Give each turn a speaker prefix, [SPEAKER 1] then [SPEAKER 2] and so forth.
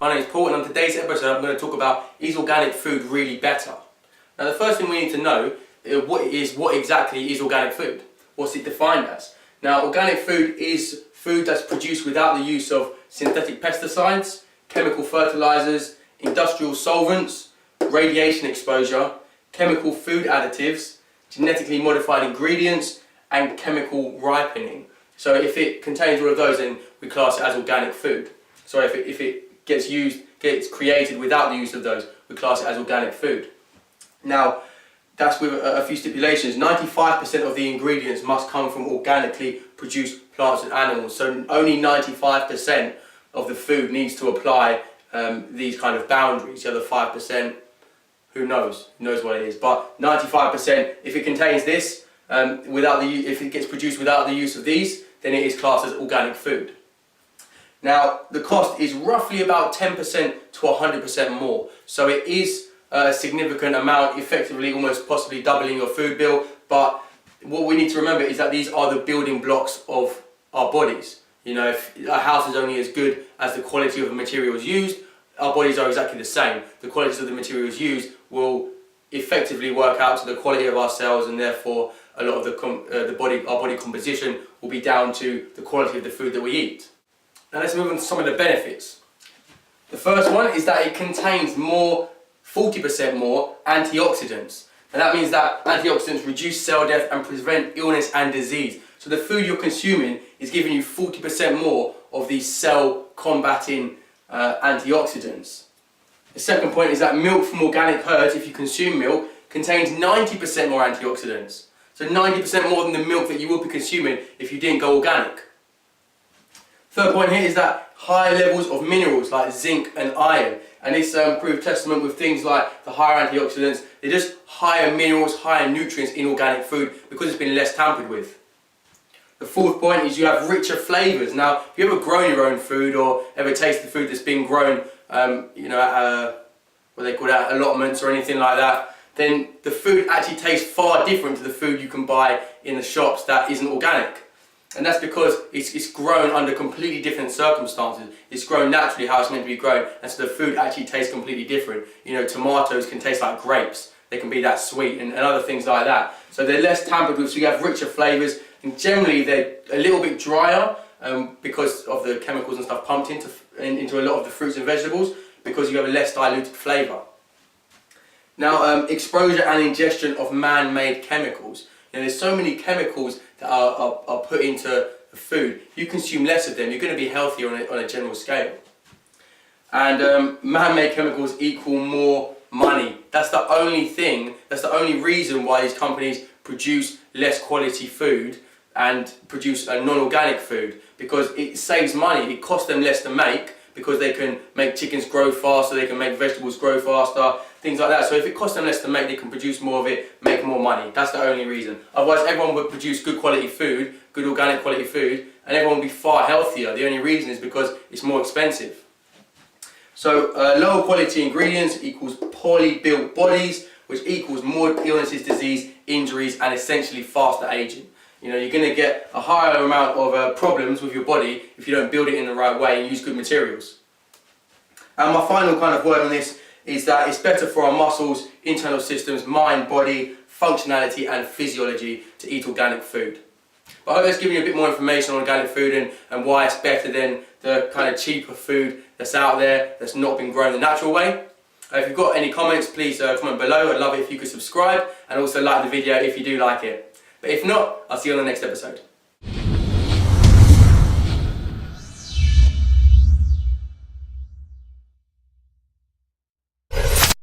[SPEAKER 1] My name is Paul, and on today's episode I'm going to talk about, is organic food really better? Now the first thing we need to know is what exactly is organic food? What's it defined as? Now organic food is food that's produced without the use of synthetic pesticides, chemical fertilizers, industrial solvents, radiation exposure, chemical food additives, genetically modified ingredients, and chemical ripening. So if it contains all of those, then we class it as organic food. So if it gets created without the use of those, we class it as organic food. Now, that's with a few stipulations. 95% of the ingredients must come from organically produced plants and animals. So only 95% of the food needs to apply these kind of boundaries. The other 5%, who knows? Who knows what it is? But 95%, if it contains this, if it gets produced without the use of these, then it is classed as organic food. Now, the cost is roughly about 10% to 100% more. So it is a significant amount, effectively almost possibly doubling your food bill. But what we need to remember is that these are the building blocks of our bodies. If a house is only as good as the quality of the materials used, our bodies are exactly the same. The qualities of the materials used will effectively work out to the quality of our cells, and therefore a lot of our body composition will be down to the quality of the food that we eat. Now let's move on to some of the benefits. The first one is that it contains 40% more antioxidants. And that means that antioxidants reduce cell death and prevent illness and disease. So the food you're consuming is giving you 40% more of these cell combating antioxidants. The second point is that milk from organic herds, if you consume milk, contains 90% more antioxidants. So 90% more than the milk that you would be consuming if you didn't go organic. Third point here is that high levels of minerals like zinc and iron, and this proved testament with things like the higher antioxidants. They're just higher minerals, higher nutrients in organic food because it's been less tampered with. The fourth point is you have richer flavours. Now, if you ever grown your own food or ever tasted food that's been grown, at what they call that, allotments or anything like that, then the food actually tastes far different to the food you can buy in the shops that isn't organic. And that's because it's grown under completely different circumstances. It's grown naturally how it's meant to be grown, and so the food actually tastes completely different. Tomatoes can taste like grapes. They can be that sweet and other things like that. So they're less tampered with, so you have richer flavours, and generally they're a little bit drier because of the chemicals and stuff pumped into a lot of the fruits and vegetables, because you have a less diluted flavour. Now, exposure and ingestion of man-made chemicals. There's so many chemicals that are put into the food. If you consume less of them, you're going to be healthier on a general scale. And man-made chemicals equal more money. That's the only reason why these companies produce less quality food and produce a non-organic food, because it saves money. It costs them less to make, because they can make chickens grow faster, they can make vegetables grow faster, things like that. So if it costs them less to make, they can produce more of it, make more money. That's the only reason. Otherwise, everyone would produce good quality food, good organic quality food, and everyone would be far healthier. The only reason is because it's more expensive. So lower quality ingredients equals poorly built bodies, which equals more illnesses, disease, injuries, and essentially faster aging. You're going to get a higher amount of problems with your body if you don't build it in the right way and use good materials. And my final kind of word on this is that it's better for our muscles, internal systems, mind, body, functionality and physiology to eat organic food. But I hope that's given you a bit more information on organic food and why it's better than the kind of cheaper food that's out there that's not been grown the natural way. If you've got any comments, please comment below. I'd love it if you could subscribe and also like the video if you do like it. But if not, I'll see you on the next episode.